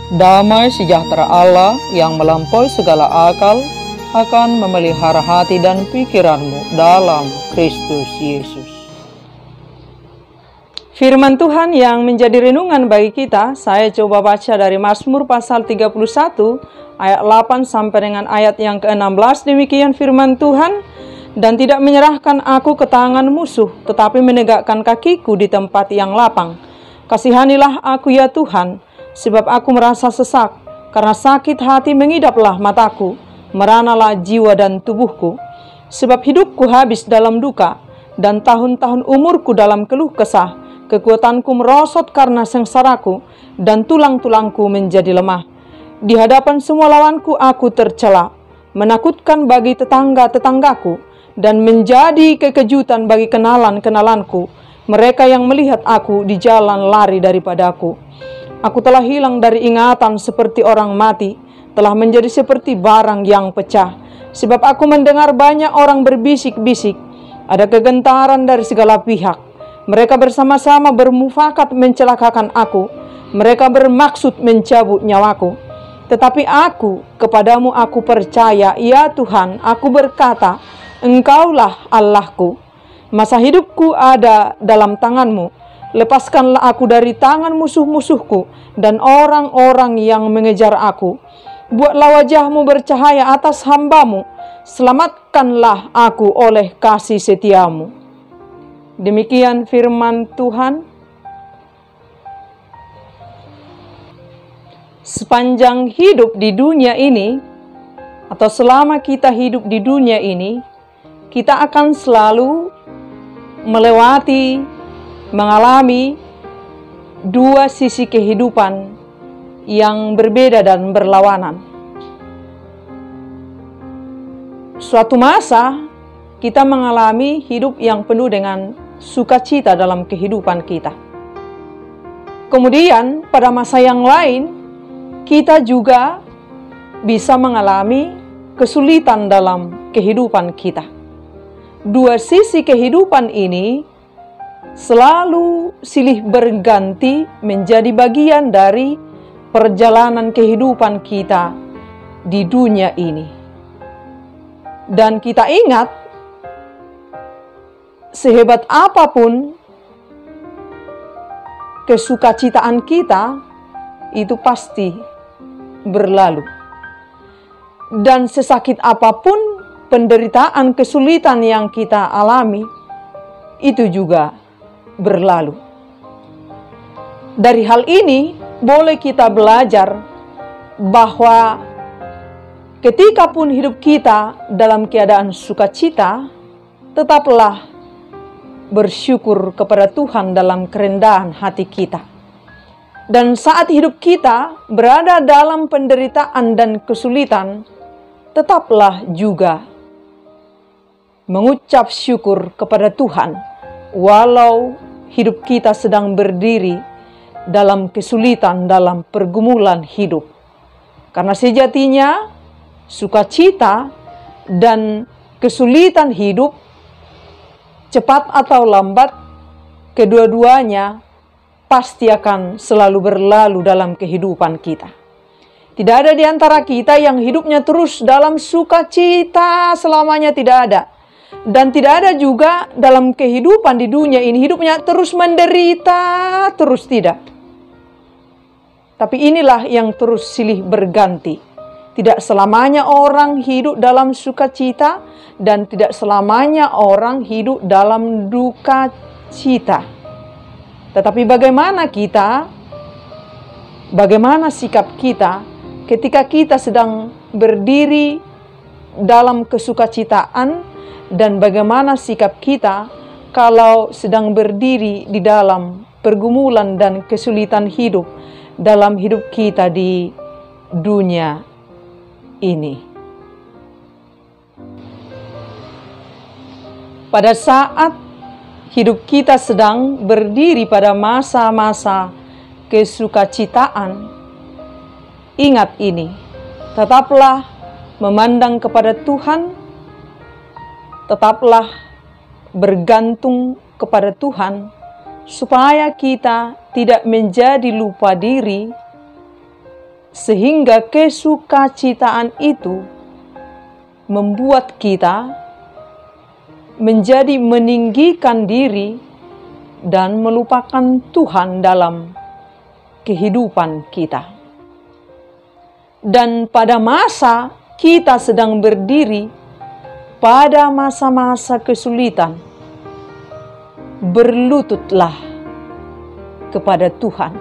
Damai sejahtera Allah yang melampaui segala akal akan memelihara hati dan pikiranmu dalam Kristus Yesus. Firman Tuhan yang menjadi renungan bagi kita, saya coba baca dari Mazmur pasal 31 ayat 8 sampai dengan ayat yang ke-16. Demikian firman Tuhan, dan tidak menyerahkan aku ke tangan musuh, tetapi menegakkan kakiku di tempat yang lapang. Kasihanilah aku ya Tuhan, sebab aku merasa sesak, karena sakit hati mengidaplah mataku, meranalah jiwa dan tubuhku. Sebab hidupku habis dalam duka, dan tahun-tahun umurku dalam keluh kesah. Kekuatanku merosot karena sengsaraku, dan tulang-tulangku menjadi lemah. Di hadapan semua lawanku aku tercela, menakutkan bagi tetangga-tetanggaku, dan menjadi kekejutan bagi kenalan-kenalanku. Mereka yang melihat aku di jalan lari daripadaku. Aku telah hilang dari ingatan seperti orang mati, telah menjadi seperti barang yang pecah. Sebab aku mendengar banyak orang berbisik-bisik, ada kegentaran dari segala pihak. Mereka bersama-sama bermufakat mencelakakan aku. Mereka bermaksud mencabut nyawaku. Tetapi aku, kepadamu aku percaya, ya Tuhan, aku berkata, Engkaulah Allahku. Masa hidupku ada dalam tangan-Mu. Lepaskanlah aku dari tangan musuh-musuhku dan orang-orang yang mengejar aku. Buatlah wajah-Mu bercahaya atas hamba-Mu. Selamatkanlah aku oleh kasih setia-Mu. Demikian firman Tuhan. Sepanjang hidup di dunia ini, atau selama kita hidup di dunia ini, kita akan selalu melewati, mengalami dua sisi kehidupan yang berbeda dan berlawanan. Suatu masa kita mengalami hidup yang penuh dengan sukacita dalam kehidupan kita. Kemudian pada masa yang lain kita juga bisa mengalami kesulitan dalam kehidupan kita. Dua sisi kehidupan ini selalu silih berganti menjadi bagian dari perjalanan kehidupan kita di dunia ini. Dan kita ingat, sehebat apapun kesukacitaan kita, itu pasti berlalu. Dan sesakit apapun penderitaan, kesulitan yang kita alami, itu juga berlalu. Dari hal ini, boleh kita belajar bahwa ketika pun hidup kita dalam keadaan sukacita, tetaplah bersyukur kepada Tuhan dalam kerendahan hati kita. Dan saat hidup kita berada dalam penderitaan dan kesulitan, tetaplah juga mengucap syukur kepada Tuhan, walau hidup kita sedang berdiri dalam kesulitan, dalam pergumulan hidup. Karena sejatinya sukacita dan kesulitan hidup, cepat atau lambat, kedua-duanya pasti akan selalu berlalu dalam kehidupan kita. Tidak ada di antara kita yang hidupnya terus dalam sukacita selamanya, tidak ada. Dan tidak ada juga dalam kehidupan di dunia ini hidupnya terus menderita, terus tidak. Tapi inilah yang terus silih berganti. Tidak selamanya orang hidup dalam sukacita dan tidak selamanya orang hidup dalam duka cita. Tetapi bagaimana kita, bagaimana sikap kita ketika kita sedang berdiri dalam kesukacitaan, dan bagaimana sikap kita kalau sedang berdiri di dalam pergumulan dan kesulitan hidup dalam hidup kita di dunia ini. Pada saat hidup kita sedang berdiri pada masa-masa kesukacitaan, ingat ini, tetaplah memandang kepada Tuhan, tetaplah bergantung kepada Tuhan, supaya kita tidak menjadi lupa diri sehingga kesukacitaan itu membuat kita menjadi meninggikan diri dan melupakan Tuhan dalam kehidupan kita. Dan pada masa kita sedang berdiri pada masa-masa kesulitan, berlututlah kepada Tuhan,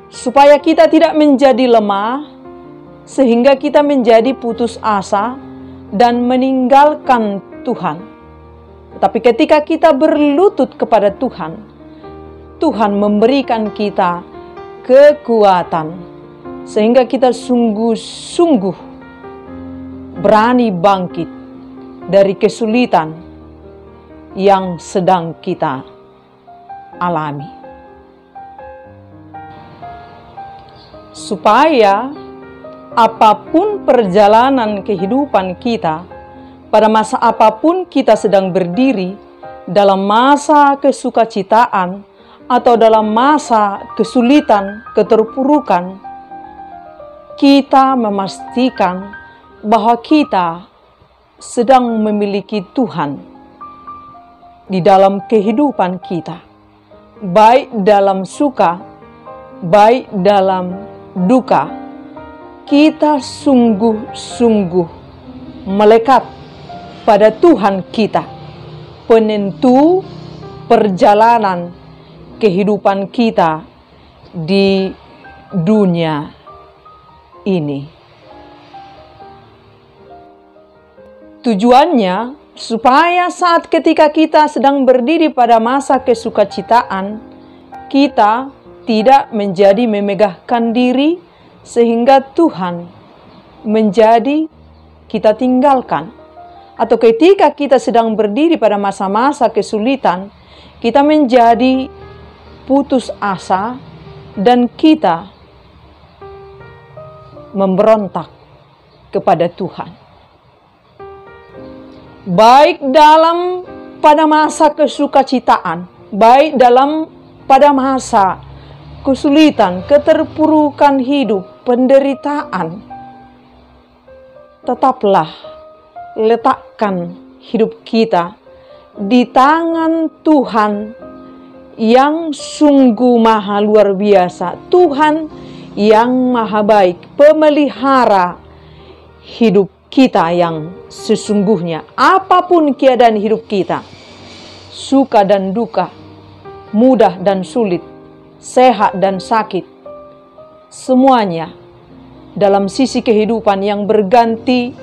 supaya kita tidak menjadi lemah, sehingga kita menjadi putus asa dan meninggalkan Tuhan. Tapi ketika kita berlutut kepada Tuhan, Tuhan memberikan kita kekuatan, sehingga kita sungguh-sungguh berani bangkit dari kesulitan yang sedang kita alami. Supaya apapun perjalanan kehidupan kita, pada masa apapun kita sedang berdiri, dalam masa kesukacitaan atau dalam masa kesulitan, keterpurukan, kita memastikan bahwa kita sedang memiliki Tuhan di dalam kehidupan kita, baik dalam suka, baik dalam duka. Kita sungguh-sungguh melekat pada Tuhan kita, penentu perjalanan kehidupan kita di dunia ini. Tujuannya supaya saat ketika kita sedang berdiri pada masa kesukacitaan, kita tidak menjadi memegahkan diri sehingga Tuhan menjadi kita tinggalkan. Atau ketika kita sedang berdiri pada masa-masa kesulitan, kita menjadi putus asa dan kita memberontak kepada Tuhan. Baik dalam pada masa kesukacitaan, baik dalam pada masa kesulitan, keterpurukan hidup, penderitaan, tetaplah letakkan hidup kita di tangan Tuhan yang sungguh maha luar biasa, Tuhan yang maha baik, pemelihara hidup kita yang sesungguhnya. Apapun keadaan hidup kita, suka dan duka, mudah dan sulit, sehat dan sakit, semuanya dalam sisi kehidupan yang berganti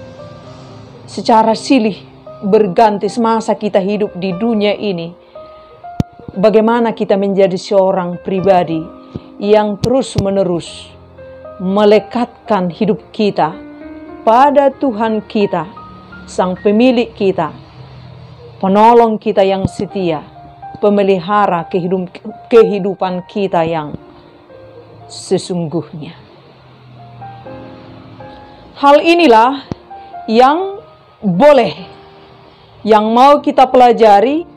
secara silih berganti semasa kita hidup di dunia ini. Bagaimana kita menjadi seorang pribadi yang terus-menerus melekatkan hidup kita pada Tuhan kita, Sang Pemilik kita, Penolong kita yang setia, pemelihara kehidupan kita yang sesungguhnya. Hal inilah yang mau kita pelajari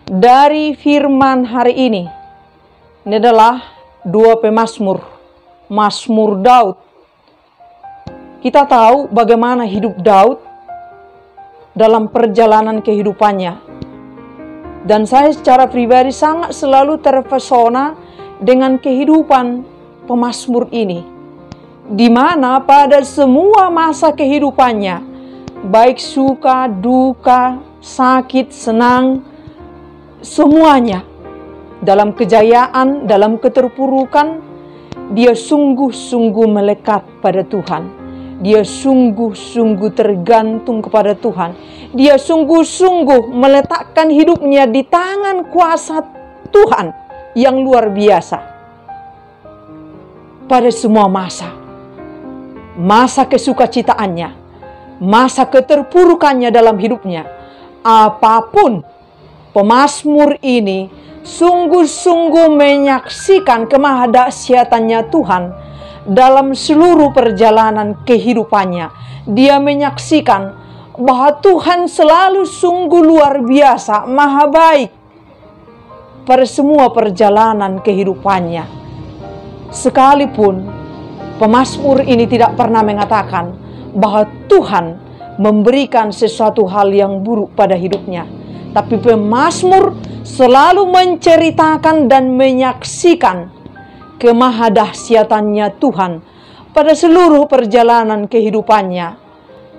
dari firman hari ini. Ini adalah dua pemazmur, Mazmur Daud. Kita tahu bagaimana hidup Daud dalam perjalanan kehidupannya. Dan saya secara pribadi sangat selalu terpesona dengan kehidupan pemazmur ini, di mana pada semua masa kehidupannya, baik suka, duka, sakit, senang, semuanya, dalam kejayaan, dalam keterpurukan, dia sungguh-sungguh melekat pada Tuhan. Dia sungguh-sungguh tergantung kepada Tuhan. Dia sungguh-sungguh meletakkan hidupnya di tangan kuasa Tuhan yang luar biasa. Pada semua masa, masa kesukacitaannya, masa keterpurukannya dalam hidupnya, apapun, pemazmur ini sungguh-sungguh menyaksikan kemahadahsyatannya Tuhan dalam seluruh perjalanan kehidupannya. Dia menyaksikan bahwa Tuhan selalu sungguh luar biasa, maha baik pada semua perjalanan kehidupannya. Sekalipun Pemazmur ini tidak pernah mengatakan bahwa Tuhan memberikan sesuatu hal yang buruk pada hidupnya. Tapi pemazmur selalu menceritakan dan menyaksikan kemahadahsyatannya Tuhan pada seluruh perjalanan kehidupannya.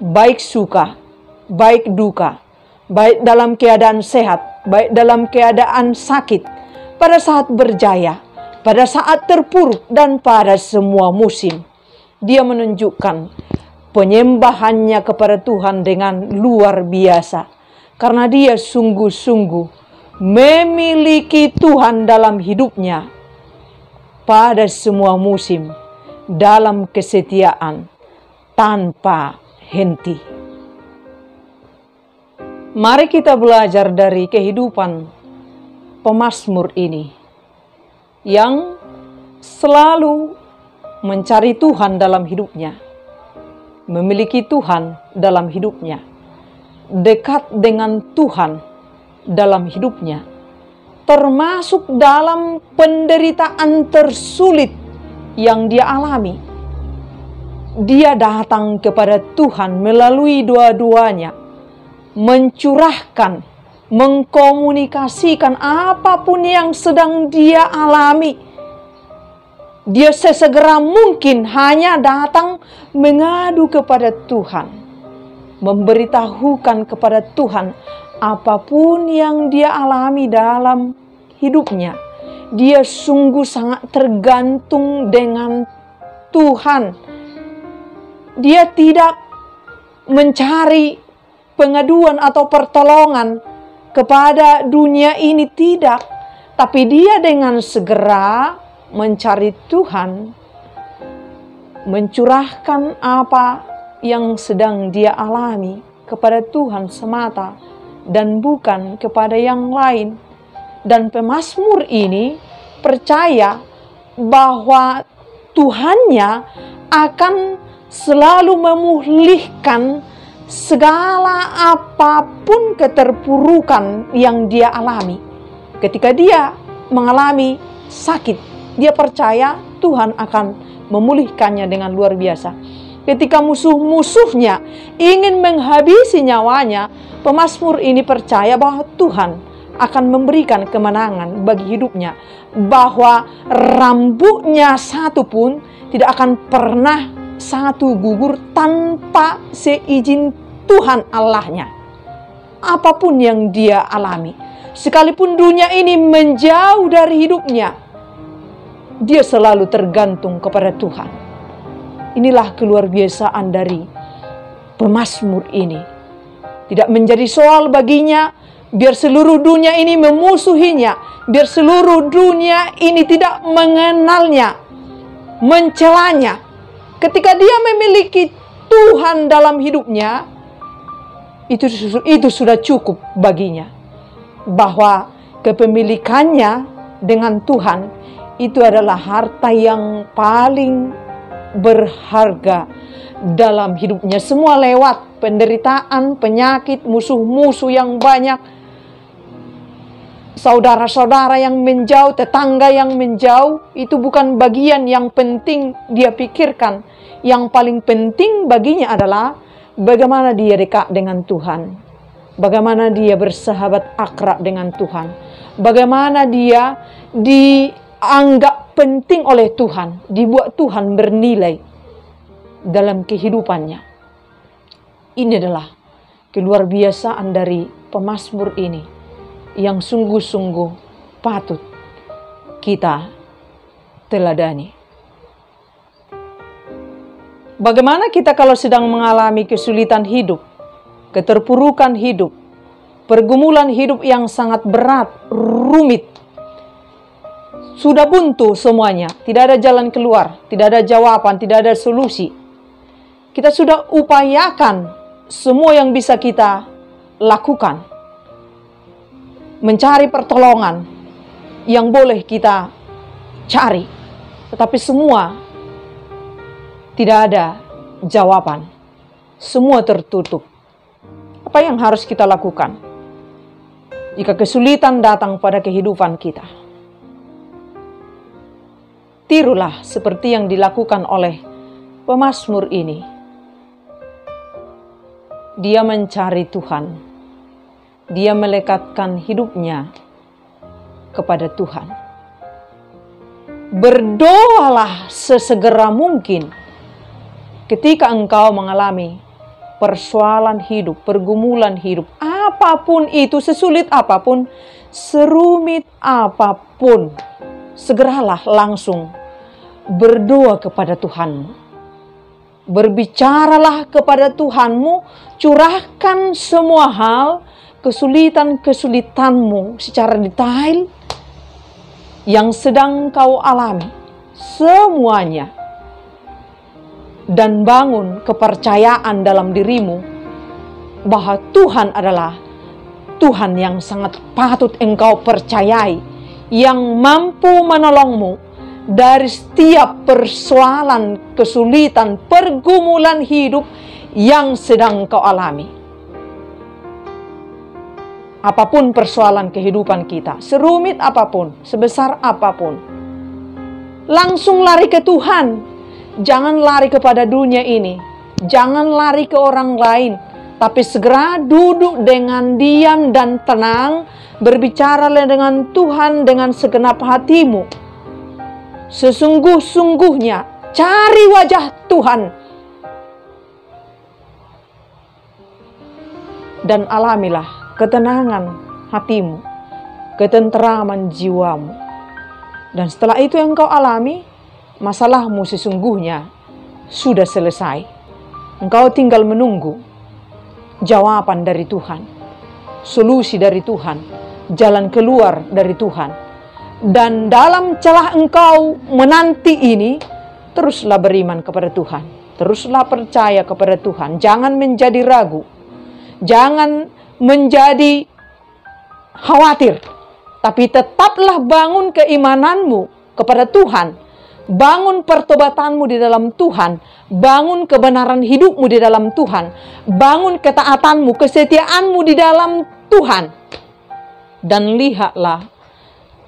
Baik suka, baik duka, baik dalam keadaan sehat, baik dalam keadaan sakit, pada saat berjaya, pada saat terpuruk, dan pada semua musim. Dia menunjukkan penyembahannya kepada Tuhan dengan luar biasa. Karena dia sungguh-sungguh memiliki Tuhan dalam hidupnya pada semua musim, dalam kesetiaan, tanpa henti. Mari kita belajar dari kehidupan pemazmur ini yang selalu mencari Tuhan dalam hidupnya, memiliki Tuhan dalam hidupnya, dekat dengan Tuhan dalam hidupnya, termasuk dalam penderitaan tersulit yang dia alami. Dia datang kepada Tuhan melalui doa-doanya, mencurahkan, mengkomunikasikan apapun yang sedang dia alami. Dia sesegera mungkin hanya datang mengadu kepada Tuhan, memberitahukan kepada Tuhan apapun yang dia alami dalam hidupnya. Dia sungguh sangat tergantung dengan Tuhan. Dia tidak mencari pengaduan atau pertolongan kepada dunia ini, tidak. Tapi dia dengan segera mencari Tuhan, mencurahkan apa yang sedang dia alami kepada Tuhan semata dan bukan kepada yang lain. Dan pemazmur ini percaya bahwa Tuhannya akan selalu memulihkan segala apapun keterpurukan yang dia alami. Ketika dia mengalami sakit, dia percaya Tuhan akan memulihkannya dengan luar biasa. Ketika musuh-musuhnya ingin menghabisi nyawanya, pemazmur ini percaya bahwa Tuhan akan memberikan kemenangan bagi hidupnya, bahwa rambutnya satu pun tidak akan pernah satu gugur tanpa seizin Tuhan Allahnya. Apapun yang dia alami, sekalipun dunia ini menjauh dari hidupnya, dia selalu tergantung kepada Tuhan. Inilah keluarbiasaan dari pemazmur ini. Tidak menjadi soal baginya biar seluruh dunia ini memusuhinya, biar seluruh dunia ini tidak mengenalnya, mencelanya. Ketika dia memiliki Tuhan dalam hidupnya, itu sudah cukup baginya. Bahwa kepemilikannya dengan Tuhan itu adalah harta yang paling berharga dalam hidupnya. Semua lewat penderitaan, penyakit, musuh-musuh yang banyak, saudara-saudara yang menjauh, tetangga yang menjauh, itu bukan bagian yang penting dia pikirkan. Yang paling penting baginya adalah bagaimana dia dekat dengan Tuhan, bagaimana dia bersahabat akrab dengan Tuhan, bagaimana dia dianggap penting oleh Tuhan, dibuat Tuhan bernilai dalam kehidupannya. Ini adalah keluarbiasaan dari pemazmur ini yang sungguh-sungguh patut kita teladani. Bagaimana kita kalau sedang mengalami kesulitan hidup, keterpurukan hidup, pergumulan hidup yang sangat berat, rumit, sudah buntu semuanya, tidak ada jalan keluar, tidak ada jawaban, tidak ada solusi. Kita sudah upayakan semua yang bisa kita lakukan, mencari pertolongan yang boleh kita cari, tetapi semua tidak ada jawaban. Semua tertutup. Apa yang harus kita lakukan jika kesulitan datang pada kehidupan kita? Tirulah seperti yang dilakukan oleh pemazmur ini, dia mencari Tuhan. Dia melekatkan hidupnya kepada Tuhan. Berdoalah sesegera mungkin ketika engkau mengalami persoalan hidup, pergumulan hidup, apapun itu, sesulit apapun, serumit apapun, segeralah langsung berdoa kepada Tuhanmu. Berbicaralah kepada Tuhanmu, curahkan semua hal, kesulitan-kesulitanmu secara detail yang sedang kau alami, semuanya. Dan bangun kepercayaan dalam dirimu bahwa Tuhan adalah Tuhan yang sangat patut engkau percayai, yang mampu menolongmu dari setiap persoalan, kesulitan, pergumulan hidup yang sedang kau alami. Apapun persoalan kehidupan kita, serumit apapun, sebesar apapun, langsung lari ke Tuhan. Jangan lari kepada dunia ini, jangan lari ke orang lain, tapi segera duduk dengan diam dan tenang, berbicaralah dengan Tuhan dengan segenap hatimu. Sesungguh-sungguhnya cari wajah Tuhan dan alamilah ketenangan hatimu, ketenteraman jiwamu. Dan setelah itu yang kau alami, masalahmu sesungguhnya sudah selesai. Engkau tinggal menunggu jawaban dari Tuhan, solusi dari Tuhan, jalan keluar dari Tuhan. Dan dalam celah engkau menanti ini, teruslah beriman kepada Tuhan, teruslah percaya kepada Tuhan. Jangan menjadi ragu, jangan menjadi khawatir, tapi tetaplah bangun keimananmu kepada Tuhan, bangun pertobatanmu di dalam Tuhan, bangun kebenaran hidupmu di dalam Tuhan, bangun ketaatanmu, kesetiaanmu di dalam Tuhan, dan lihatlah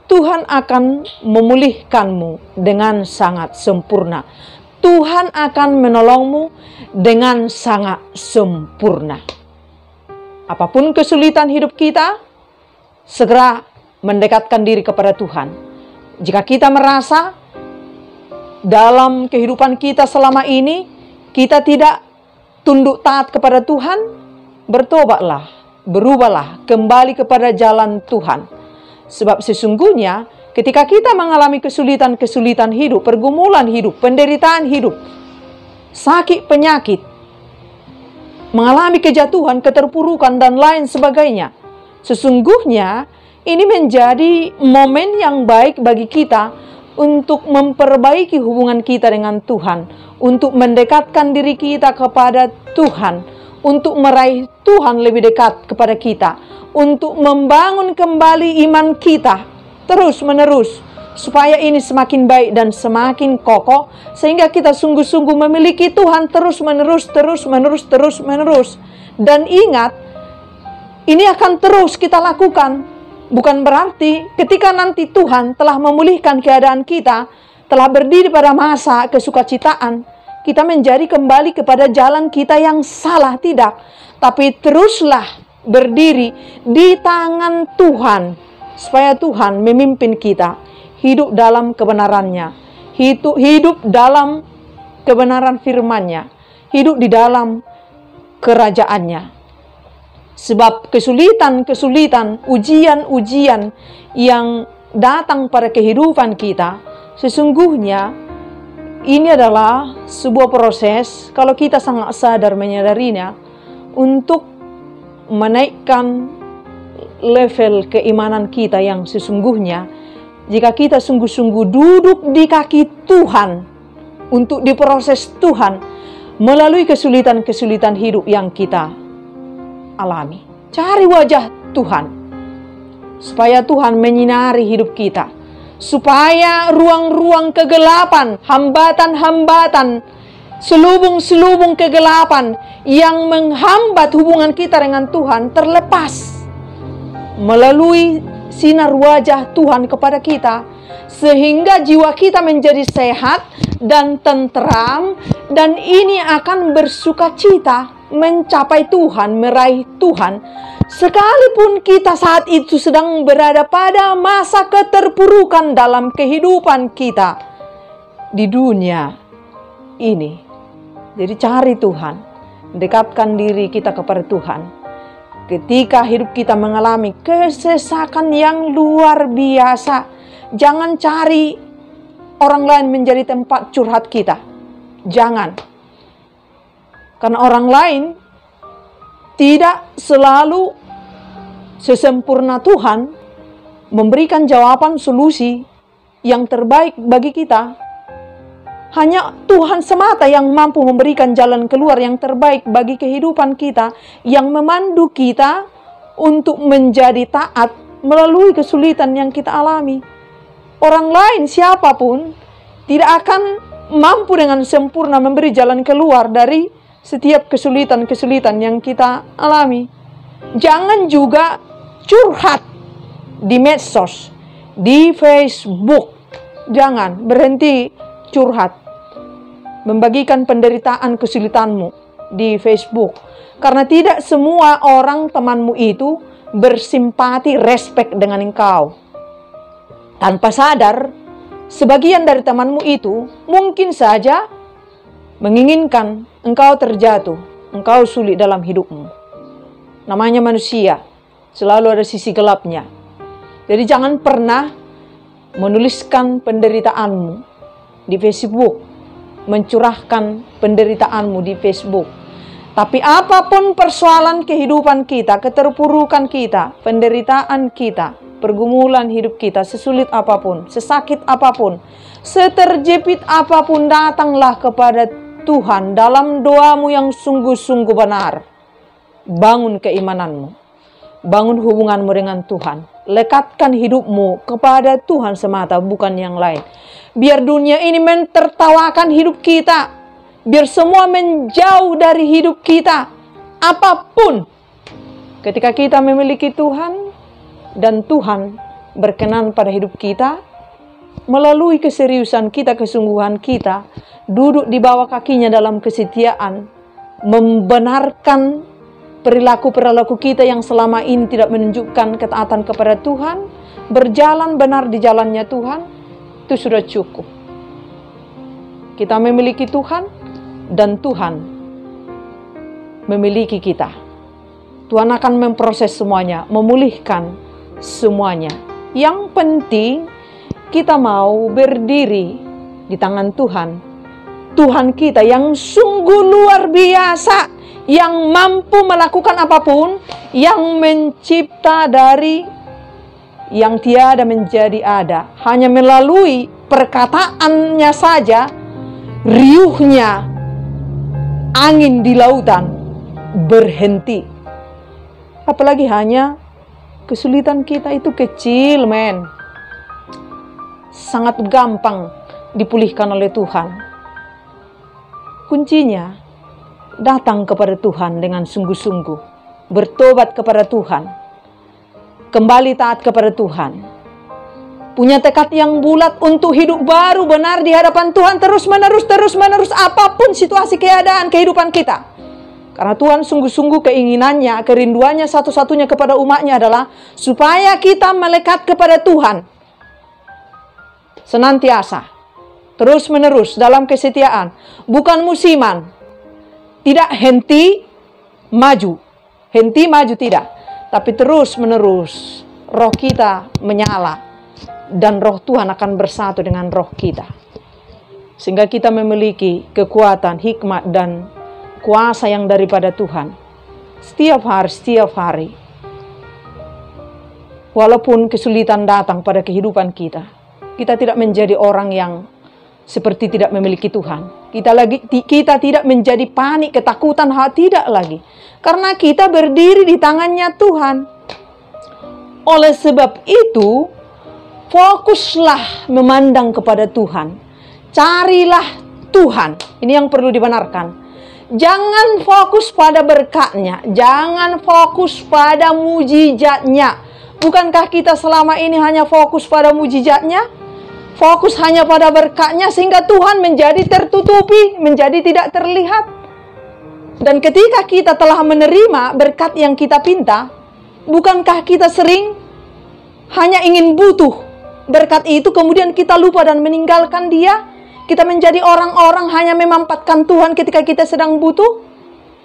Tuhan akan memulihkanmu dengan sangat sempurna. Tuhan akan menolongmu dengan sangat sempurna. Apapun kesulitan hidup kita, segera mendekatkan diri kepada Tuhan. Jika kita merasa dalam kehidupan kita selama ini, kita tidak tunduk taat kepada Tuhan, bertobatlah, berubahlah, kembali kepada jalan Tuhan. Sebab sesungguhnya ketika kita mengalami kesulitan-kesulitan hidup, pergumulan hidup, penderitaan hidup, sakit, penyakit, mengalami kejatuhan, keterpurukan, dan lain sebagainya, sesungguhnya ini menjadi momen yang baik bagi kita untuk memperbaiki hubungan kita dengan Tuhan, untuk mendekatkan diri kita kepada Tuhan, untuk meraih Tuhan lebih dekat kepada kita, untuk membangun kembali iman kita terus-menerus, supaya ini semakin baik dan semakin kokoh, sehingga kita sungguh-sungguh memiliki Tuhan terus-menerus. Dan ingat, ini akan terus kita lakukan. Bukan berarti ketika nanti Tuhan telah memulihkan keadaan kita, telah berdiri pada masa kesukacitaan, kita menjadi kembali kepada jalan kita yang salah. Tidak, tapi teruslah berdiri di tangan Tuhan, supaya Tuhan memimpin kita hidup dalam kebenarannya, hidup dalam kebenaran firman-Nya, hidup di dalam kerajaannya. Sebab kesulitan-kesulitan, ujian-ujian yang datang pada kehidupan kita, sesungguhnya ini adalah sebuah proses, kalau kita sangat sadar menyadarinya, untuk menaikkan level keimanan kita yang sesungguhnya. Jika kita sungguh-sungguh duduk di kaki Tuhan untuk diproses Tuhan melalui kesulitan-kesulitan hidup yang kita alami. Cari wajah Tuhan, supaya Tuhan menyinari hidup kita, supaya ruang-ruang kegelapan, hambatan-hambatan, selubung-selubung kegelapan yang menghambat hubungan kita dengan Tuhan terlepas melalui sinar wajah Tuhan kepada kita, sehingga jiwa kita menjadi sehat dan tentram, dan ini akan bersukacita mencapai Tuhan, meraih Tuhan, sekalipun kita saat itu sedang berada pada masa keterpurukan dalam kehidupan kita di dunia ini. Jadi cari Tuhan, dekatkan diri kita kepada Tuhan. Ketika hidup kita mengalami kesesakan yang luar biasa, jangan cari orang lain menjadi tempat curhat kita. Jangan. Karena orang lain tidak selalu sesempurna Tuhan memberikan jawaban solusi yang terbaik bagi kita. Hanya Tuhan semata yang mampu memberikan jalan keluar yang terbaik bagi kehidupan kita, yang memandu kita untuk menjadi taat melalui kesulitan yang kita alami. Orang lain siapapun tidak akan mampu dengan sempurna memberi jalan keluar dari setiap kesulitan-kesulitan yang kita alami. Jangan juga curhat di medsos, di Facebook. Jangan berhenti curhat, membagikan penderitaan kesulitanmu di Facebook. Karena tidak semua orang temanmu itu bersimpati, respect dengan engkau. Tanpa sadar, sebagian dari temanmu itu mungkin saja menginginkan engkau terjatuh, engkau sulit dalam hidupmu. Namanya manusia, selalu ada sisi gelapnya. Jadi jangan pernah menuliskan penderitaanmu di Facebook, mencurahkan penderitaanmu di Facebook. Tapi apapun persoalan kehidupan kita, keterpurukan kita, penderitaan kita, pergumulan hidup kita, sesulit apapun, sesakit apapun, seterjepit apapun, datanglah kepada Tuhan dalam doamu yang sungguh-sungguh benar. Bangun keimananmu, bangun hubunganmu dengan Tuhan. Lekatkan hidupmu kepada Tuhan semata, bukan yang lain. Biar dunia ini mentertawakan hidup kita, biar semua menjauh dari hidup kita. Apapun, ketika kita memiliki Tuhan dan Tuhan berkenan pada hidup kita, melalui keseriusan kita, kesungguhan kita, duduk di bawah kakinya dalam kesetiaan, membenarkan perilaku-perilaku kita yang selama ini tidak menunjukkan ketaatan kepada Tuhan, berjalan benar di jalannya Tuhan, itu sudah cukup. Kita memiliki Tuhan dan Tuhan memiliki kita. Tuhan akan memproses semuanya, memulihkan semuanya. Yang penting kita mau berdiri di tangan Tuhan. Tuhan kita yang sungguh luar biasa, yang mampu melakukan apapun, yang mencipta dari yang tiada menjadi ada. Hanya melalui perkataannya saja, riuhnya angin di lautan berhenti. Apalagi hanya kesulitan kita itu kecil, men. Sangat gampang dipulihkan oleh Tuhan. Kuncinya datang kepada Tuhan dengan sungguh-sungguh, bertobat kepada Tuhan, kembali taat kepada Tuhan, punya tekad yang bulat untuk hidup baru benar di hadapan Tuhan terus-menerus apapun situasi keadaan kehidupan kita. Karena Tuhan sungguh-sungguh keinginannya, kerinduannya satu-satunya kepada umatnya adalah supaya kita melekat kepada Tuhan senantiasa, terus-menerus dalam kesetiaan, bukan musiman. Tidak henti maju tidak, tapi terus-menerus roh kita menyala dan roh Tuhan akan bersatu dengan roh kita. Sehingga kita memiliki kekuatan, hikmat dan kuasa yang daripada Tuhan. Setiap hari. Walaupun kesulitan datang pada kehidupan kita, kita tidak menjadi orang yang seperti tidak memiliki Tuhan. Kita tidak menjadi panik, ketakutan, tidak lagi. Karena kita berdiri di tangannya Tuhan. Oleh sebab itu, fokuslah memandang kepada Tuhan. Carilah Tuhan. Ini yang perlu dibenarkan. Jangan fokus pada berkatnya. Jangan fokus pada mujizatnya. Bukankah kita selama ini hanya fokus pada mujizatnya? fokus hanya pada berkat-Nya sehingga Tuhan menjadi tertutupi, menjadi tidak terlihat. Dan ketika kita telah menerima berkat yang kita pinta, bukankah kita sering hanya ingin butuh berkat itu, kemudian kita lupa dan meninggalkan Dia? Kita menjadi orang-orang hanya memampatkan Tuhan ketika kita sedang butuh.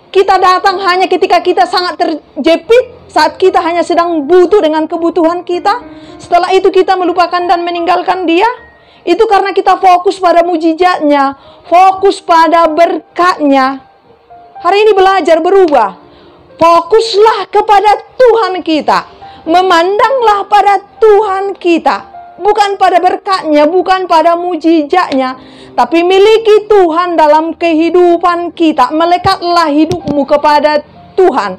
Kita datang hanya ketika kita sangat terjepit, saat kita hanya sedang butuh dengan kebutuhan kita. Setelah itu kita melupakan dan meninggalkan Dia. Itu karena kita fokus pada mujizat-Nya, fokus pada berkat-Nya. Hari ini belajar berubah. Fokuslah kepada Tuhan kita. Memandanglah pada Tuhan kita. Bukan pada berkat-Nya, bukan pada mujizat-Nya. Tapi miliki Tuhan dalam kehidupan kita. Melekatlah hidupmu kepada Tuhan.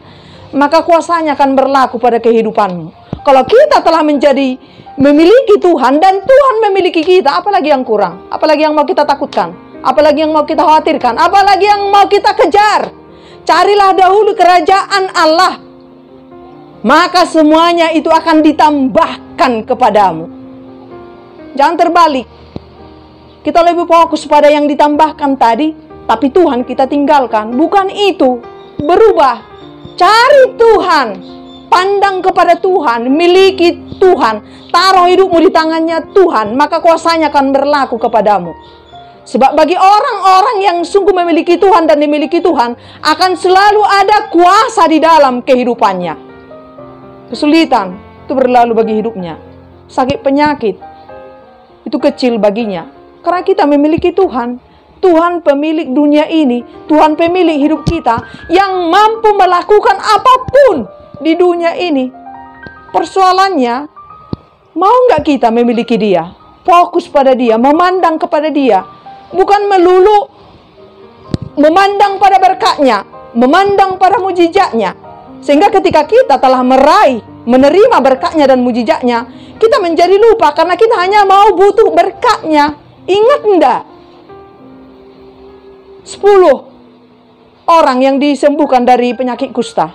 Maka kuasa-Nya akan berlaku pada kehidupanmu. Kalau kita telah memiliki Tuhan dan Tuhan memiliki kita, apalagi yang kurang? Apalagi yang mau kita takutkan? Apalagi yang mau kita khawatirkan? Apalagi yang mau kita kejar? Carilah dahulu kerajaan Allah, maka semuanya itu akan ditambahkan kepadamu. Jangan terbalik. Kita lebih fokus pada yang ditambahkan tadi, tapi Tuhan kita tinggalkan. Bukan itu. Berubah. Cari Tuhan. Pandang kepada Tuhan. Miliki Tuhan. Taruh hidupmu di tangannya Tuhan, maka kuasa-Nya akan berlaku kepadamu. Sebab bagi orang-orang yang sungguh memiliki Tuhan dan dimiliki Tuhan, akan selalu ada kuasa di dalam kehidupannya. Kesulitan itu berlalu bagi hidupnya. Sakit penyakit itu kecil baginya. Karena kita memiliki Tuhan. Tuhan pemilik dunia ini. Tuhan pemilik hidup kita, yang mampu melakukan apapun di dunia ini. Persoalannya, mau nggak kita memiliki Dia? Fokus pada Dia, memandang kepada Dia. Bukan melulu memandang pada berkat-Nya, memandang pada mujizat-Nya. Sehingga ketika kita telah menerima berkat-Nya dan mujizat-Nya, kita menjadi lupa karena kita hanya mau butuh berkat-Nya. Ingat enggak? 10 orang yang disembuhkan dari penyakit kusta.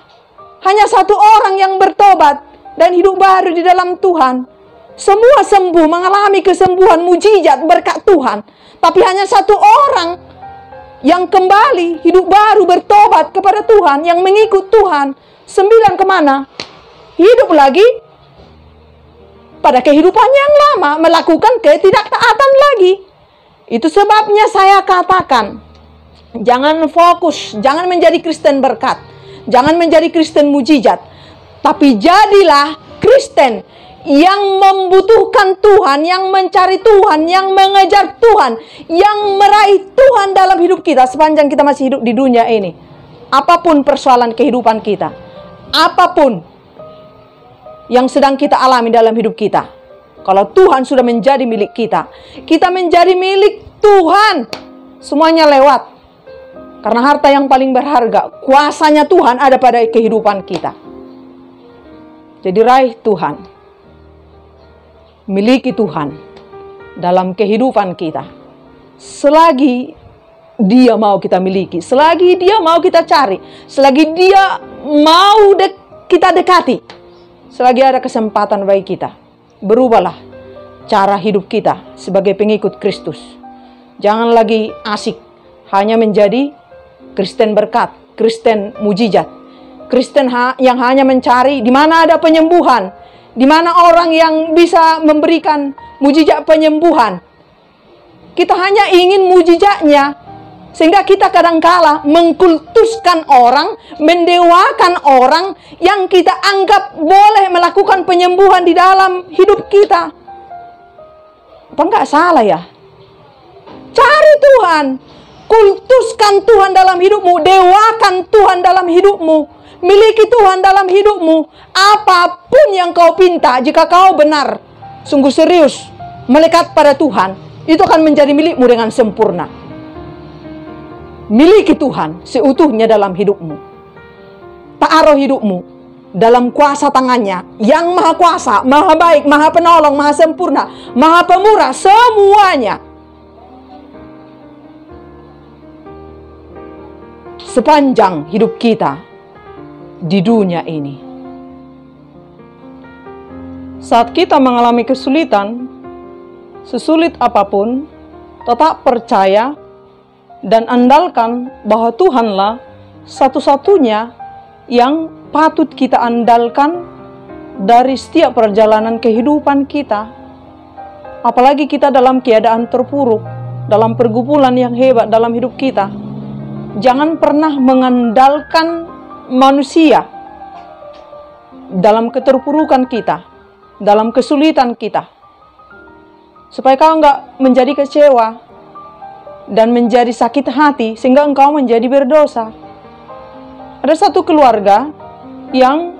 Hanya 1 orang yang bertobat dan hidup baru di dalam Tuhan. Semua sembuh, mengalami kesembuhan, mujizat, berkat Tuhan. Tapi hanya 1 orang yang kembali, hidup baru, bertobat kepada Tuhan, yang mengikut Tuhan. 9 kemana? Hidup lagi pada kehidupannya yang lama, melakukan ketidaktaatan lagi. Itu sebabnya saya katakan, jangan fokus, jangan menjadi Kristen berkat, jangan menjadi Kristen mujizat, tapi jadilah Kristen yang membutuhkan Tuhan, yang mencari Tuhan, yang mengejar Tuhan, yang meraih Tuhan dalam hidup kita sepanjang kita masih hidup di dunia ini. Apapun persoalan kehidupan kita, apapun yang sedang kita alami dalam hidup kita, kalau Tuhan sudah menjadi milik kita, kita menjadi milik Tuhan. Semuanya lewat. Karena harta yang paling berharga, kuasanya Tuhan ada pada kehidupan kita. Jadi raih Tuhan. Miliki Tuhan dalam kehidupan kita. Selagi Dia mau kita miliki, selagi Dia mau kita cari, selagi Dia mau kita dekati, selagi ada kesempatan bagi kita, berubahlah cara hidup kita sebagai pengikut Kristus. Jangan lagi asik hanya menjadi Kristen berkat, Kristen mujizat, Kristen yang hanya mencari di mana ada penyembuhan, di mana orang yang bisa memberikan mujizat penyembuhan. Kita hanya ingin mujizatnya, sehingga kita kadangkala mengkultuskan orang, mendewakan orang yang kita anggap boleh melakukan penyembuhan di dalam hidup kita. Apa enggak salah ya? Cari Tuhan, kultuskan Tuhan dalam hidupmu, dewakan Tuhan dalam hidupmu. Miliki Tuhan dalam hidupmu. Apapun yang kau pinta, jika kau benar, sungguh serius, melekat pada Tuhan, itu akan menjadi milikmu dengan sempurna. Miliki Tuhan seutuhnya dalam hidupmu. Taruh hidupmu dalam kuasa tangannya, yang maha kuasa, maha baik, maha penolong, maha sempurna, maha pemurah, semuanya. Sepanjang hidup kita di dunia ini. Saat kita mengalami kesulitan, sesulit apapun, tetap percaya dan andalkan bahwa Tuhanlah satu-satunya yang patut kita andalkan dari setiap perjalanan kehidupan kita. Apalagi kita dalam keadaan terpuruk, dalam pergumulan yang hebat dalam hidup kita. Jangan pernah mengandalkan manusia dalam keterpurukan kita, dalam kesulitan kita. Supaya kau enggak menjadi kecewa dan menjadi sakit hati sehingga engkau menjadi berdosa. Ada satu keluarga yang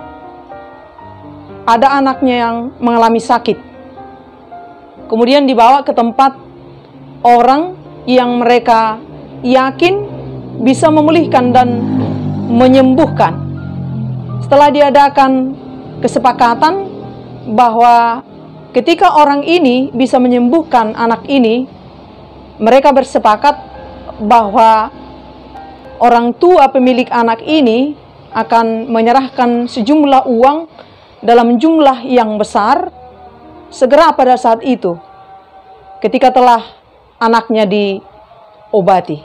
ada anaknya yang mengalami sakit. Kemudian dibawa ke tempat orang yang mereka yakin bisa memulihkan dan menyembuhkan. Setelah diadakan kesepakatan bahwa ketika orang ini bisa menyembuhkan anak ini, mereka bersepakat bahwa orang tua pemilik anak ini akan menyerahkan sejumlah uang dalam jumlah yang besar segera pada saat itu, ketika telah anaknya diobati.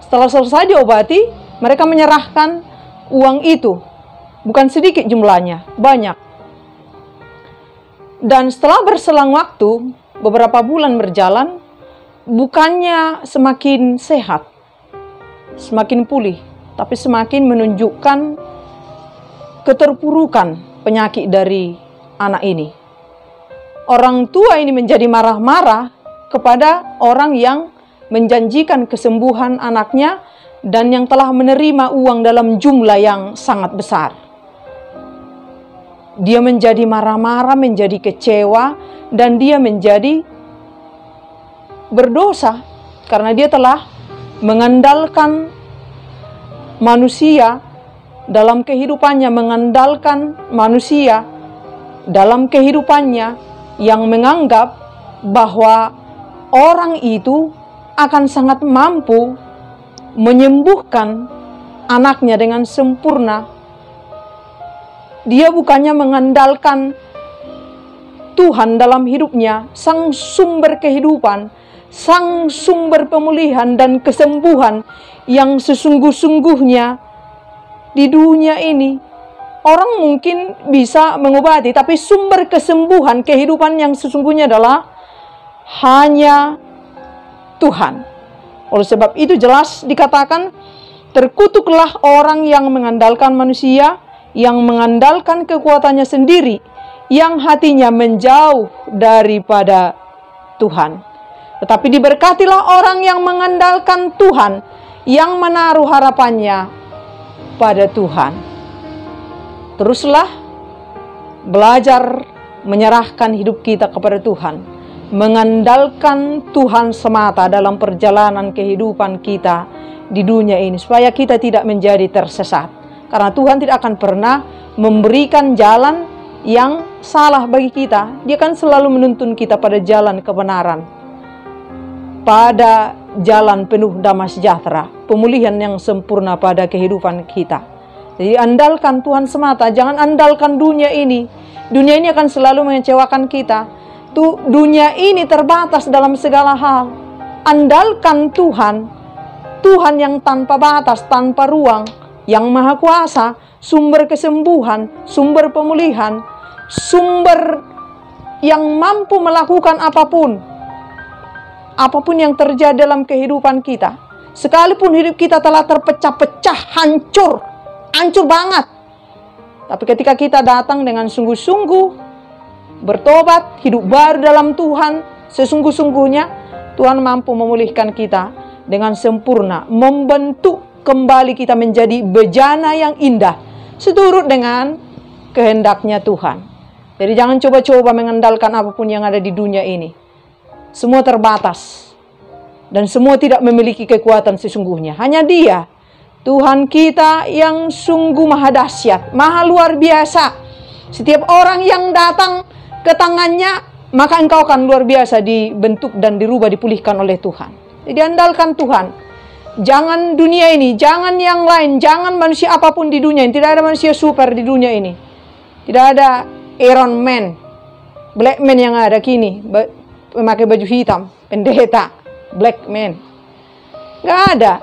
Setelah selesai diobati, mereka menyerahkan uang itu. Bukan sedikit jumlahnya, banyak. Dan setelah berselang waktu, beberapa bulan berjalan, bukannya semakin sehat, semakin pulih, tapi semakin menunjukkan keterpurukan penyakit dari anak ini. Orang tua ini menjadi marah-marah kepada orang yang menjanjikan kesembuhan anaknya dan yang telah menerima uang dalam jumlah yang sangat besar. Dia menjadi marah-marah, menjadi kecewa, dan dia menjadi berdosa karena dia telah mengandalkan manusia dalam kehidupannya, mengandalkan manusia dalam kehidupannya yang menganggap bahwa orang itu akan sangat mampu menyembuhkan anaknya dengan sempurna. Dia bukannya mengandalkan Tuhan dalam hidupnya, sang sumber kehidupan, sang sumber pemulihan dan kesembuhan yang sesungguh-sungguhnya di dunia ini. Orang mungkin bisa mengobati, tapi sumber kesembuhan kehidupan yang sesungguhnya adalah hanya Tuhan. Oleh sebab itu jelas dikatakan, terkutuklah orang yang mengandalkan manusia, yang mengandalkan kekuatannya sendiri, yang hatinya menjauh daripada Tuhan. Tetapi diberkatilah orang yang mengandalkan Tuhan, yang menaruh harapannya pada Tuhan. Teruslah belajar menyerahkan hidup kita kepada Tuhan, mengandalkan Tuhan semata dalam perjalanan kehidupan kita di dunia ini, supaya kita tidak menjadi tersesat. Karena Tuhan tidak akan pernah memberikan jalan yang salah bagi kita. Dia akan selalu menuntun kita pada jalan kebenaran, pada jalan penuh damai sejahtera, pemulihan yang sempurna pada kehidupan kita. Jadi andalkan Tuhan semata, jangan andalkan dunia ini. Dunia ini akan selalu mengecewakan kita. Dunia ini terbatas dalam segala hal. Andalkan Tuhan, Tuhan yang tanpa batas, tanpa ruang, yang maha kuasa, sumber kesembuhan, sumber pemulihan, sumber yang mampu melakukan apapun. Apapun yang terjadi dalam kehidupan kita. Sekalipun hidup kita telah terpecah-pecah, hancur banget. Tapi ketika kita datang dengan sungguh-sungguh, bertobat, hidup baru dalam Tuhan, sesungguh-sungguhnya, Tuhan mampu memulihkan kita dengan sempurna, membentuk kembali kita menjadi bejana yang indah, seturut dengan kehendaknya Tuhan. Jadi jangan coba-coba mengandalkan apapun yang ada di dunia ini. Semua terbatas, dan semua tidak memiliki kekuatan sesungguhnya. Hanya Dia, Tuhan kita yang sungguh maha dahsyat, maha luar biasa. Setiap orang yang datang ke tangannya, maka engkau akan luar biasa dibentuk dan dirubah, dipulihkan oleh Tuhan. Jadi andalkan Tuhan. Jangan dunia ini, jangan yang lain, jangan manusia apapun di dunia ini. Tidak ada manusia super di dunia ini. Tidak ada Iron Man, Black Man yang ada kini. memakai baju hitam, pendeta, black man. Gak ada.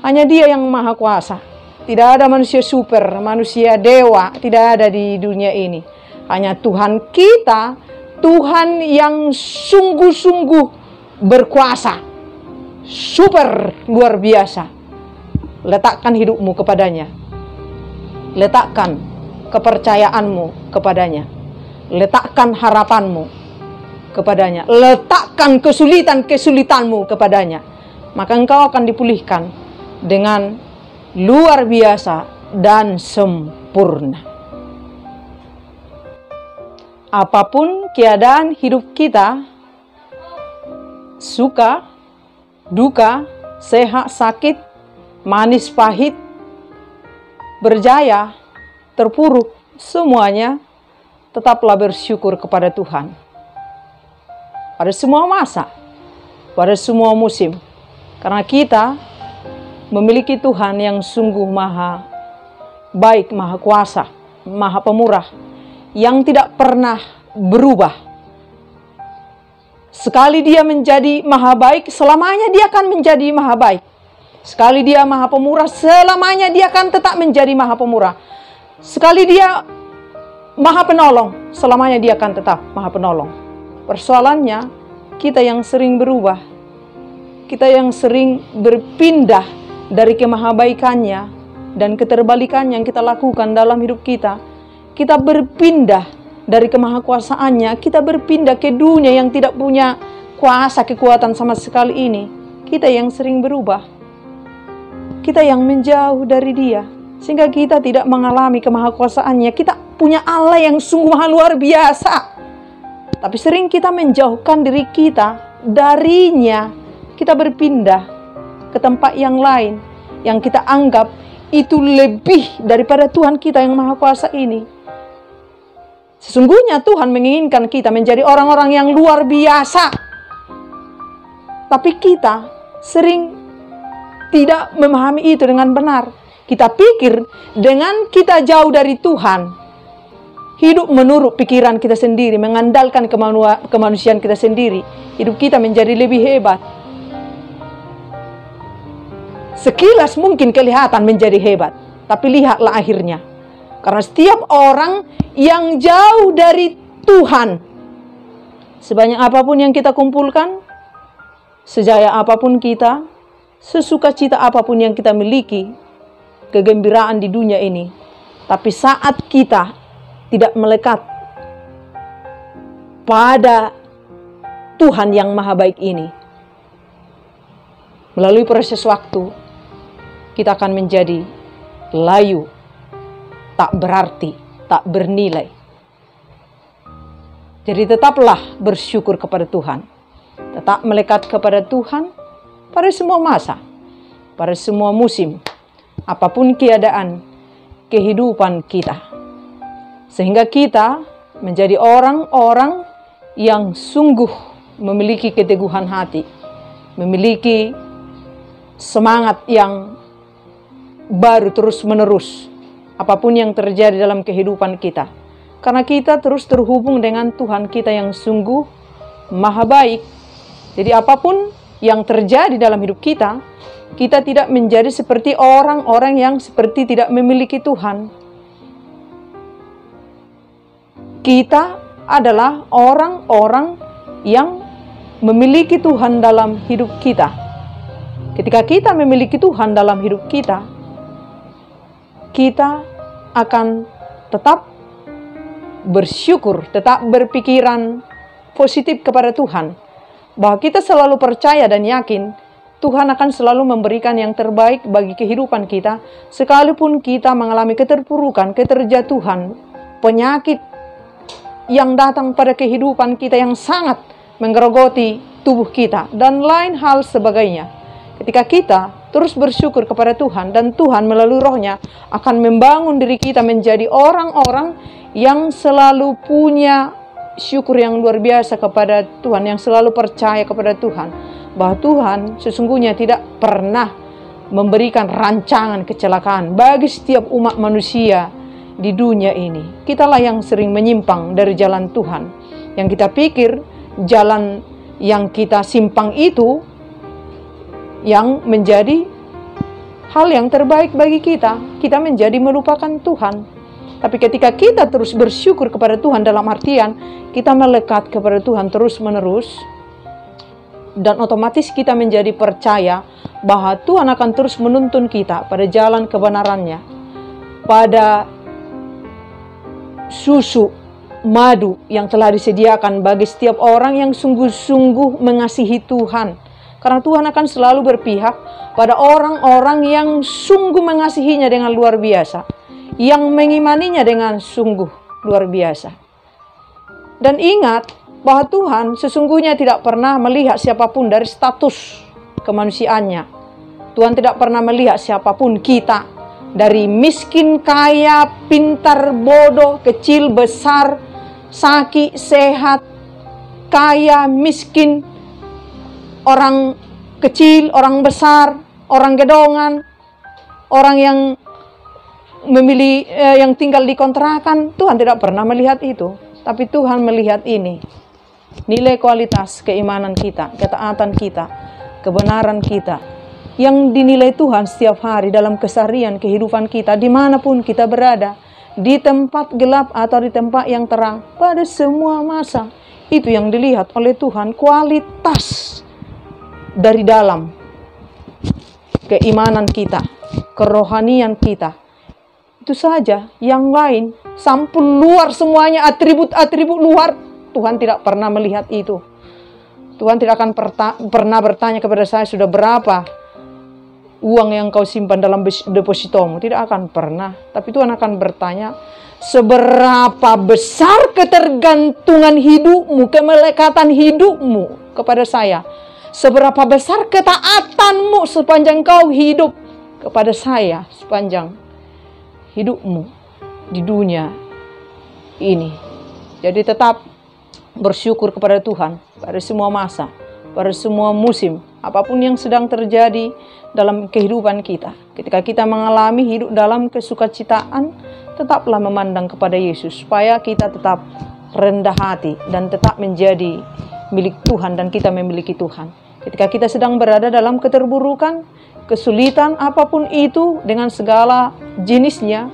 Hanya Dia yang maha kuasa. Tidak ada manusia super, manusia dewa, tidak ada di dunia ini. Hanya Tuhan kita, Tuhan yang sungguh-sungguh berkuasa, super luar biasa. Letakkan hidupmu kepadanya. Letakkan kepercayaanmu kepadanya. Letakkan harapanmu kepadanya. Letakkan kesulitan-kesulitanmu kepadanya. Maka engkau akan dipulihkan dengan luar biasa dan sempurna. Apapun keadaan hidup kita, suka, duka, sehat, sakit, manis, pahit, berjaya, terpuruk, semuanya tetaplah bersyukur kepada Tuhan. Pada semua masa, pada semua musim. Karena kita memiliki Tuhan yang sungguh maha baik, maha kuasa, maha pemurah, yang tidak pernah berubah. Sekali Dia menjadi maha baik, selamanya Dia akan menjadi maha baik. Sekali Dia maha pemurah, selamanya Dia akan tetap menjadi maha pemurah. Sekali Dia maha penolong, selamanya Dia akan tetap maha penolong. Persoalannya, kita yang sering berubah, kita yang sering berpindah dari kemahabaikannya dan keterbalikan yang kita lakukan dalam hidup kita. Kita berpindah dari kemahakuasaannya, kita berpindah ke dunia yang tidak punya kuasa kekuatan sama sekali ini. Kita yang sering berubah, kita yang menjauh dari Dia, sehingga kita tidak mengalami kemahakuasaannya. Kita punya Allah yang sungguh maha luar biasa, tapi sering kita menjauhkan diri kita darinya. Kita berpindah ke tempat yang lain yang kita anggap itu lebih daripada Tuhan kita yang maha kuasa ini. Sesungguhnya Tuhan menginginkan kita menjadi orang-orang yang luar biasa. Tapi kita sering tidak memahami itu dengan benar. Kita pikir dengan kita jauh dari Tuhan, hidup menurut pikiran kita sendiri, mengandalkan kemanusiaan kita sendiri, hidup kita menjadi lebih hebat. Sekilas mungkin kelihatan menjadi hebat, tapi lihatlah akhirnya. Karena setiap orang yang jauh dari Tuhan, sebanyak apapun yang kita kumpulkan, sejaya apapun kita, sesukacita apapun yang kita miliki, kegembiraan di dunia ini, tapi saat kita tidak melekat pada Tuhan yang maha baik ini, melalui proses waktu, kita akan menjadi layu, tak berarti, tak bernilai. Jadi tetaplah bersyukur kepada Tuhan. Tetap melekat kepada Tuhan pada semua masa, pada semua musim, apapun keadaan kehidupan kita. Sehingga kita menjadi orang-orang yang sungguh memiliki keteguhan hati, memiliki semangat yang baru terus-menerus. Apapun yang terjadi dalam kehidupan kita. Karena kita terus terhubung dengan Tuhan kita yang sungguh maha baik. Jadi apapun yang terjadi dalam hidup kita, kita tidak menjadi seperti orang-orang yang seperti tidak memiliki Tuhan. Kita adalah orang-orang yang memiliki Tuhan dalam hidup kita. Ketika kita memiliki Tuhan dalam hidup kita, kita akan tetap bersyukur, tetap berpikiran positif kepada Tuhan. Bahwa kita selalu percaya dan yakin Tuhan akan selalu memberikan yang terbaik bagi kehidupan kita. Sekalipun kita mengalami keterpurukan, keterjatuhan, penyakit yang datang pada kehidupan kita yang sangat menggerogoti tubuh kita, dan lain hal sebagainya. Ketika kita terus bersyukur kepada Tuhan, dan Tuhan melalui Roh-Nya akan membangun diri kita menjadi orang-orang yang selalu punya syukur yang luar biasa kepada Tuhan, yang selalu percaya kepada Tuhan, bahwa Tuhan sesungguhnya tidak pernah memberikan rancangan kecelakaan bagi setiap umat manusia di dunia ini. Kitalah yang sering menyimpang dari jalan Tuhan, yang kita pikir jalan yang kita simpang itu yang menjadi hal yang terbaik bagi kita. Kita menjadi melupakan Tuhan. Tapi ketika kita terus bersyukur kepada Tuhan, dalam artian kita melekat kepada Tuhan terus-menerus, dan otomatis kita menjadi percaya bahwa Tuhan akan terus menuntun kita pada jalan kebenarannya, pada susu madu yang telah disediakan bagi setiap orang yang sungguh-sungguh mengasihi Tuhan. Karena Tuhan akan selalu berpihak pada orang-orang yang sungguh mengasihinya dengan luar biasa, yang mengimaninya dengan sungguh luar biasa. Dan ingat bahwa Tuhan sesungguhnya tidak pernah melihat siapapun dari status kemanusiaannya. Tuhan tidak pernah melihat siapapun kita dari miskin, kaya, pintar, bodoh, kecil, besar, sakit, sehat, kaya, miskin, orang kecil, orang besar, orang gedongan, orang yang yang tinggal di kontrakan. Tuhan tidak pernah melihat itu, tapi Tuhan melihat ini, nilai kualitas keimanan kita, ketaatan kita, kebenaran kita, yang dinilai Tuhan setiap hari dalam keseharian kehidupan kita, dimanapun kita berada, di tempat gelap atau di tempat yang terang, pada semua masa. Itu yang dilihat oleh Tuhan, kualitas dari dalam keimanan kita, kerohanian kita. Itu saja. Yang lain, sampul luar semuanya, atribut-atribut luar, Tuhan tidak pernah melihat itu. Tuhan tidak akan pernah bertanya kepada saya, sudah berapa uang yang kau simpan dalam depositomu? Tidak akan pernah. Tapi Tuhan akan bertanya, seberapa besar ketergantungan hidupmu, kemelekatan hidupmu kepada saya? Seberapa besar ketaatanmu sepanjang kau hidup kepada saya, sepanjang hidupmu di dunia ini. Jadi tetap bersyukur kepada Tuhan pada semua masa, pada semua musim, apapun yang sedang terjadi dalam kehidupan kita. Ketika kita mengalami hidup dalam kesukacitaan, tetaplah memandang kepada Yesus, supaya kita tetap rendah hati dan tetap menjadi milik Tuhan dan kita memiliki Tuhan. Ketika kita sedang berada dalam keterburukan, kesulitan apapun itu dengan segala jenisnya,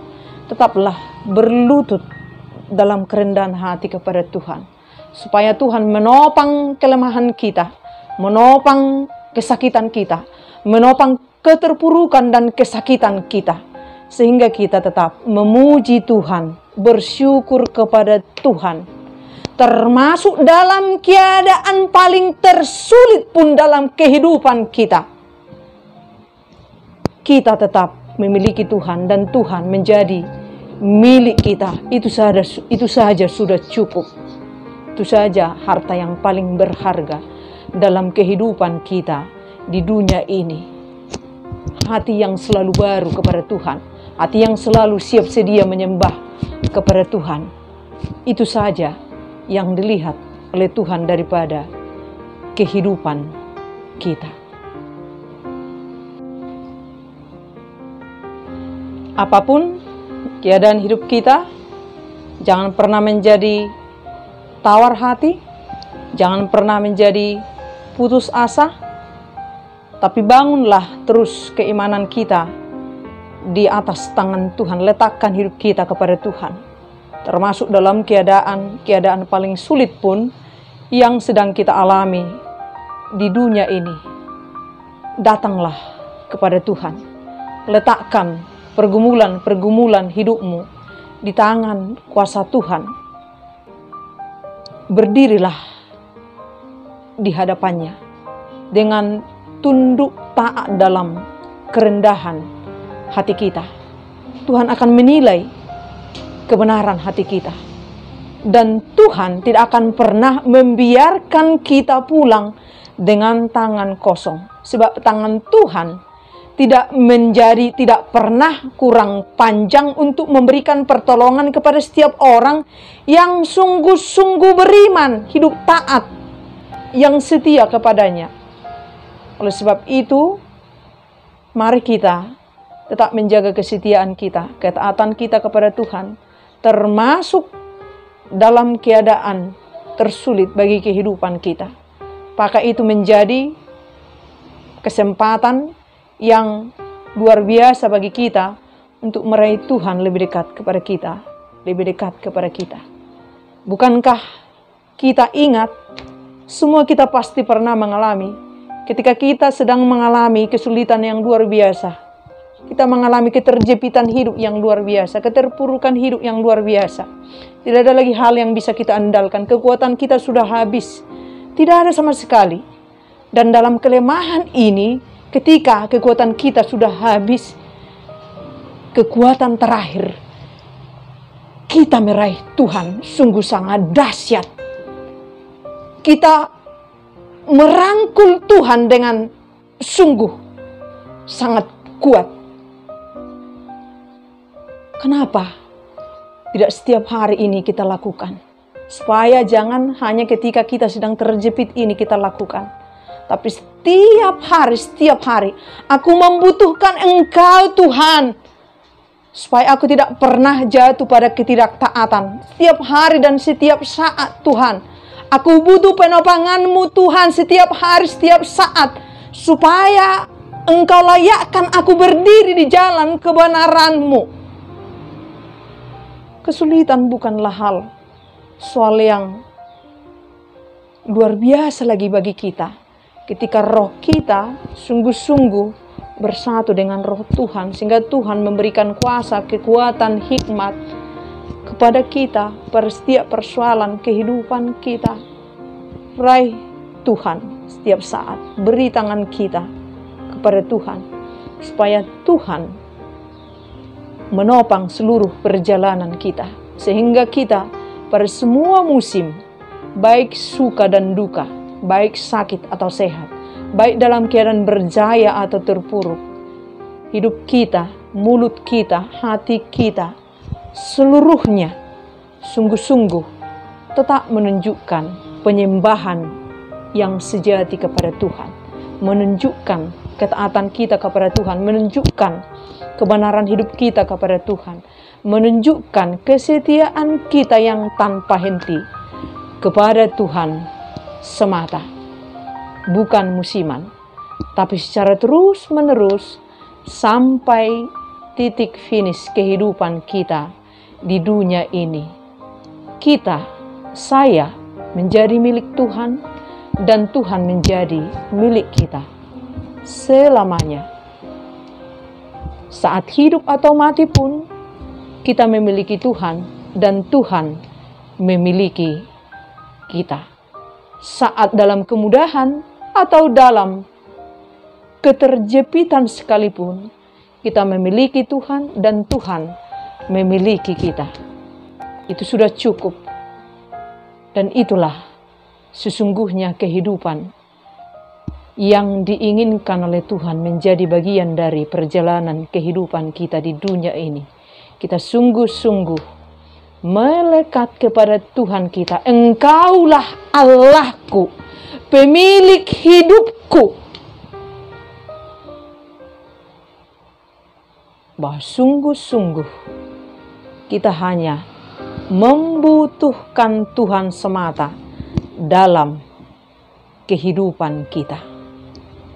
tetaplah berlutut dalam kerendahan hati kepada Tuhan, supaya Tuhan menopang kelemahan kita, menopang kesakitan kita, menopang keterpurukan dan kesakitan kita, sehingga kita tetap memuji Tuhan, bersyukur kepada Tuhan. Termasuk dalam keadaan paling tersulit pun dalam kehidupan kita, kita tetap memiliki Tuhan dan Tuhan menjadi milik kita. Itu saja sudah cukup. Itu saja harta yang paling berharga dalam kehidupan kita di dunia ini. Hati yang selalu baru kepada Tuhan, hati yang selalu siap sedia menyembah kepada Tuhan. Itu saja yang dilihat oleh Tuhan daripada kehidupan kita. Apapun keadaan hidup kita, jangan pernah menjadi tawar hati, jangan pernah menjadi putus asa, tapi bangunlah terus keimanan kita di atas tangan Tuhan. Letakkan hidup kita kepada Tuhan. Termasuk dalam keadaan paling sulit pun yang sedang kita alami di dunia ini. Datanglah kepada Tuhan. Letakkan pergumulan-pergumulan hidupmu di tangan kuasa Tuhan. Berdirilah di hadapannya dengan tunduk taat dalam kerendahan hati kita. Tuhan akan menilai kebenaran hati kita. Dan Tuhan tidak akan pernah membiarkan kita pulang dengan tangan kosong. Sebab tangan Tuhan tidak pernah kurang panjang untuk memberikan pertolongan kepada setiap orang yang sungguh-sungguh beriman, hidup taat, yang setia kepadanya. Oleh sebab itu, mari kita tetap menjaga kesetiaan kita, ketaatan kita kepada Tuhan, termasuk dalam keadaan tersulit bagi kehidupan kita. Apakah itu menjadi kesempatan yang luar biasa bagi kita untuk meraih Tuhan lebih dekat kepada kita, lebih dekat kepada kita. Bukankah kita ingat, semua kita pasti pernah mengalami, ketika kita sedang mengalami kesulitan yang luar biasa, kita mengalami keterjepitan hidup yang luar biasa, keterpurukan hidup yang luar biasa. Tidak ada lagi hal yang bisa kita andalkan, kekuatan kita sudah habis, tidak ada sama sekali. Dan dalam kelemahan ini, ketika kekuatan kita sudah habis, kekuatan terakhir, kita meraih Tuhan sungguh sangat dahsyat. Kita merangkul Tuhan dengan sungguh sangat kuat. Kenapa tidak setiap hari ini kita lakukan? Supaya jangan hanya ketika kita sedang terjepit ini kita lakukan. Tapi setiap hari, aku membutuhkan Engkau Tuhan. Supaya aku tidak pernah jatuh pada ketidaktaatan. Setiap hari dan setiap saat Tuhan. Aku butuh penopangan-Mu Tuhan setiap hari, setiap saat. Supaya Engkau layakkan aku berdiri di jalan kebenaran-Mu. Kesulitan bukanlah hal soal yang luar biasa lagi bagi kita. Ketika roh kita sungguh-sungguh bersatu dengan roh Tuhan, sehingga Tuhan memberikan kuasa, kekuatan, hikmat kepada kita pada setiap persoalan kehidupan kita. Raih Tuhan setiap saat, beri tangan kita kepada Tuhan, supaya Tuhan menopang seluruh perjalanan kita, sehingga kita pada semua musim, baik suka dan duka, baik sakit atau sehat, baik dalam keadaan berjaya atau terpuruk, hidup kita, mulut kita, hati kita, seluruhnya sungguh-sungguh tetap menunjukkan penyembahan yang sejati kepada Tuhan, menunjukkan ketaatan kita kepada Tuhan, menunjukkan kebenaran hidup kita kepada Tuhan, menunjukkan kesetiaan kita yang tanpa henti kepada Tuhan semata, bukan musiman, tapi secara terus-menerus sampai titik finish kehidupan kita di dunia ini. Kita, saya menjadi milik Tuhan dan Tuhan menjadi milik kita selamanya. Saat hidup atau mati pun kita memiliki Tuhan dan Tuhan memiliki kita. Saat dalam kemudahan atau dalam keterjepitan sekalipun, kita memiliki Tuhan dan Tuhan memiliki kita. Itu sudah cukup. Dan itulah sesungguhnya kehidupan yang diinginkan oleh Tuhan menjadi bagian dari perjalanan kehidupan kita di dunia ini. Kita sungguh-sungguh melekat kepada Tuhan kita. Engkaulah Allahku, pemilik hidupku. Bahwa sungguh-sungguh kita hanya membutuhkan Tuhan semata dalam kehidupan kita.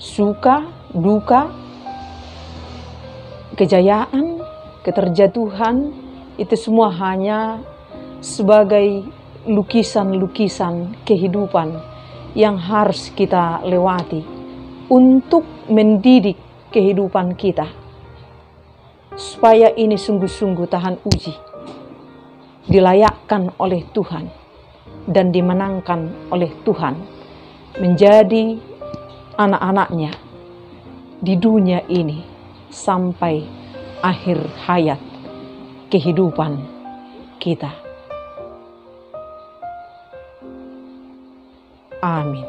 Suka, duka, kejayaan, keterjatuhan, itu semua hanya sebagai lukisan-lukisan kehidupan yang harus kita lewati untuk mendidik kehidupan kita, supaya ini sungguh-sungguh tahan uji, dilayakkan oleh Tuhan dan dimenangkan oleh Tuhan menjadi anak-anaknya di dunia ini sampai akhir hayat kehidupan kita. Amin.